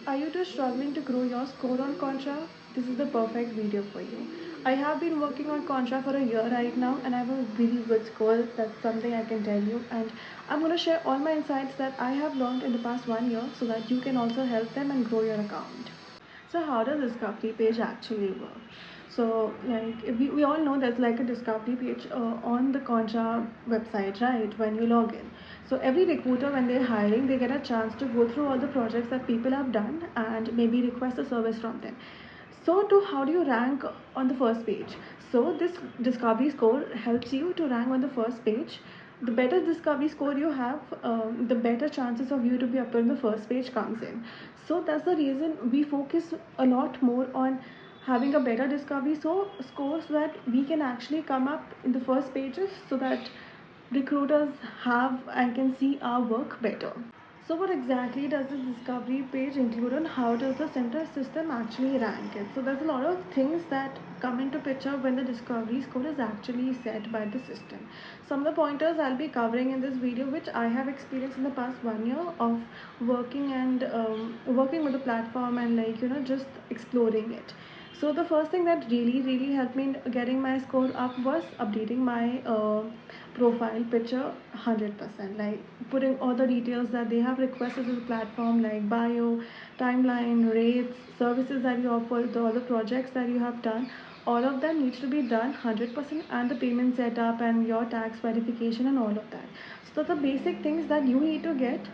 Are you too struggling to grow your score on Contra? This is the perfect video for you. I have been working on Contra for a year right now and I have a really good score. That's something I can tell you. And I'm going to share all my insights that I have learned in the past 1 year so that you can also help them and grow your account. So how does discovery page actually work? So like we all know there's like a discovery page on the Contra website, right? When you log in. So every recruiter when they're hiring, they get a chance to go through all the projects that people have done and maybe request a service from them. So to how do you rank on the first page? So this discovery score helps you to rank on the first page. The better discovery score you have, the better chances of you to be up on the first page comes in. So that's the reason we focus a lot more on having a better discovery so scores so that we can actually come up in the first pages so that recruiters have and can see our work better. So what exactly does this discovery page include and how does the center system actually rank it? So there's a lot of things that come into picture when the discovery score is actually set by the system. Some of the pointers I'll be covering in this video which I have experienced in the past 1 year of working and working with the platform and just exploring it. So the first thing that really helped me in getting my score up was updating my profile picture 100%, like putting all the details that they have requested to the platform like bio, timeline, rates, services that you offer, all the projects that you have done, all of them needs to be done 100% and the payment setup and your tax verification and all of that. So the basic things that you need to get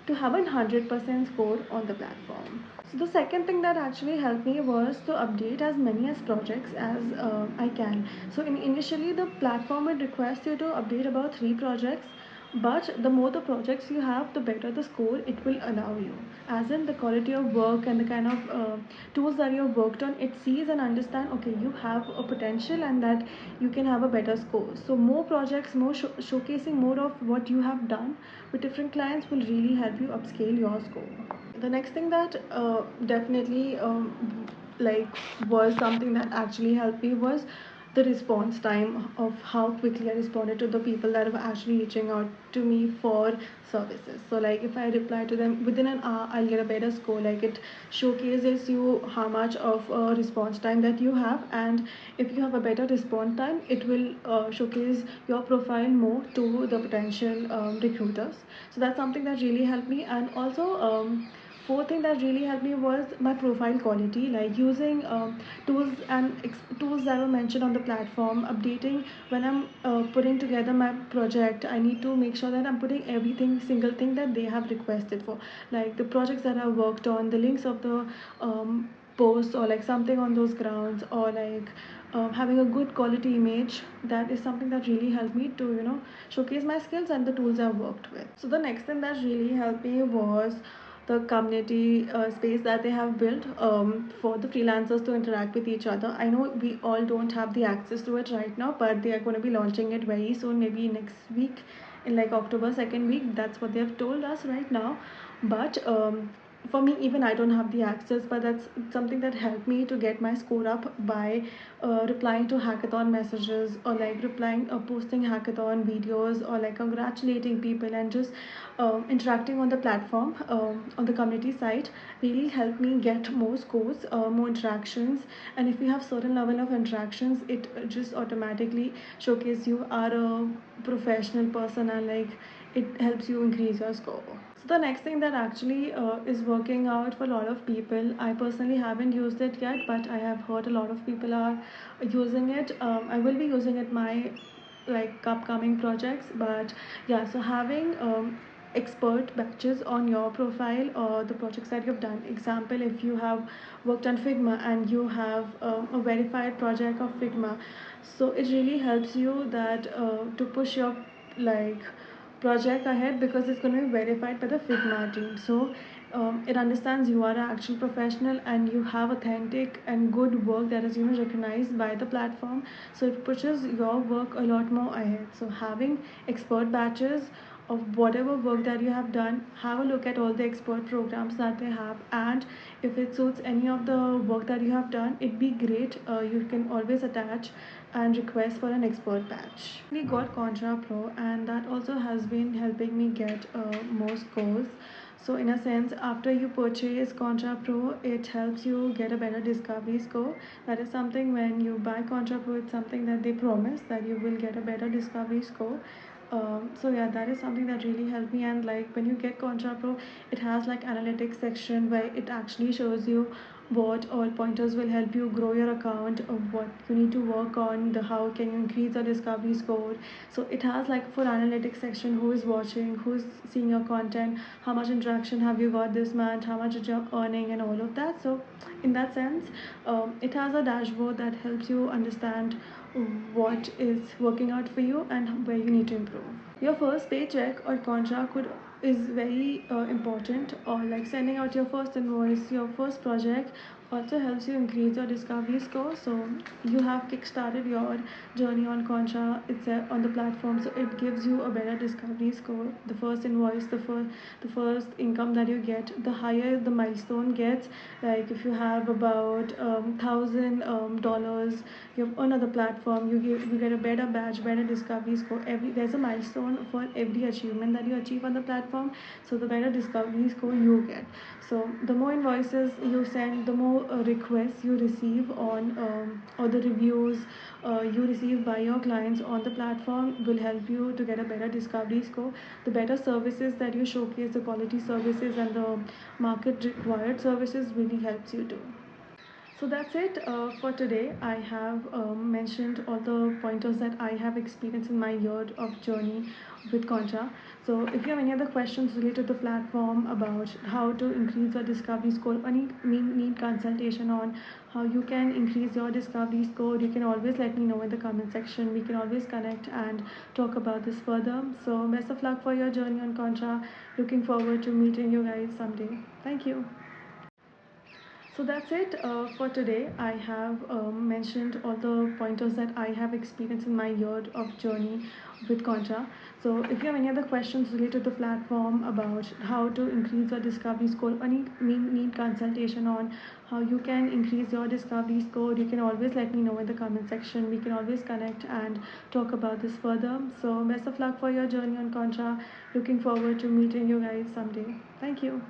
to have a 100% score on the platform. So the second thing that actually helped me was to update as many as projects as I can. So initially the platform would request you to update about 3 projects, but the more the projects you have, the better the score it will allow you. As in the quality of work and the kind of tools that you have worked on, it sees and understand, okay, you have a potential and that you can have a better score. So more projects, more showcasing more of what you have done with different clients will really help you upscale your score. The next thing that definitely like was something that actually helped me was the response time of how quickly I responded to the people that were actually reaching out to me for services. So like if I reply to them within an hour, I'll get a better score. Like it showcases you how much of a response time that you have, and if you have a better response time, it will showcase your profile more to the potential recruiters. So that's something that really helped me. And also fourth thing that really helped me was my profile quality, like using tools and tools that were mentioned on the platform, updating when I'm putting together my project. I need to make sure that I'm putting everything single thing that they have requested for, like the projects that I worked on, the links of the posts or like something on those grounds, or like having a good quality image. That is something that really helped me to showcase my skills and the tools I've worked with. So the next thing that really helped me was the community space that they have built for the freelancers to interact with each other. I know we all don't have the access to it right now, but they are going to be launching it very soon, maybe next week in like October second week. That's what they have told us right now. But for me, even I don't have the access, but that's something that helped me to get my score up by replying to hackathon messages, or like replying posting hackathon videos, or like congratulating people and just interacting on the platform, on the community site, really helped me get more scores, more interactions. And if you have certain level of interactions, it just automatically showcase you are a professional person, and like it helps you increase your score. So the next thing that actually is working out for a lot of people, I personally haven't used it yet, but I have heard a lot of people are using it. I will be using it my like upcoming projects. But yeah, so having expert batches on your profile or the projects that you've done. Example, if you have worked on Figma and you have a verified project of Figma, so it really helps you that to push your like project ahead, because it's going to be verified by the Figma team. So it understands you are an actual professional and you have authentic and good work that is recognized by the platform. So it pushes your work a lot more ahead. So having expert batches of whatever work that you have done, have a look at all the expert programs that they have, and if it suits any of the work that you have done, it'd be great. You can always attach and request for an expert batch. We got Contra Pro, and that also has been helping me get more scores. So in a sense, after you purchase Contra Pro, it helps you get a better discovery score. That is something when you buy Contra Pro, it's something that they promise that you will get a better discovery score. So yeah, that is something that really helped me. And like when you get Contra Pro, it has like analytics section where it actually shows you what all pointers will help you grow your account, or what you need to work on, the how can you increase the discovery score. So it has like for analytics section, who is watching, who's seeing your content, how much interaction have you got this month, how much you're earning, and all of that. So in that sense, it has a dashboard that helps you understand what is working out for you and where you need to improve. Your first paycheck or contract could is very important, or like sending out your first invoice, your first project also helps you increase your discovery score. So you have kickstarted your journey on Contra. It's on the platform, so it gives you a better discovery score. The first invoice, the first income that you get, the higher the milestone gets. Like if you have about $1,000 you have on another platform, you get a better badge, better discovery score. There's a milestone for every achievement that you achieve on the platform, so the better discovery score you get. So the more invoices you send, the more requests you receive on, or the reviews you receive by your clients on the platform will help you to get a better discovery score. The better services that you showcase, the quality services and the market required services really helps you too. So that's it for today. I have mentioned all the pointers that I have experienced in my year of journey with Contra. So if you have any other questions related to the platform about how to increase your discovery score, or need consultation on how you can increase your discovery score, you can always let me know in the comment section. We can always connect and talk about this further. So best of luck for your journey on Contra. Looking forward to meeting you guys someday. Thank you. So that's it for today. I have mentioned all the pointers that I have experienced in my year of journey with Contra. So if you have any other questions related to the platform about how to increase your discovery score, or need consultation on how you can increase your discovery score, you can always let me know in the comment section. We can always connect and talk about this further. So best of luck for your journey on Contra. Looking forward to meeting you guys someday. Thank you.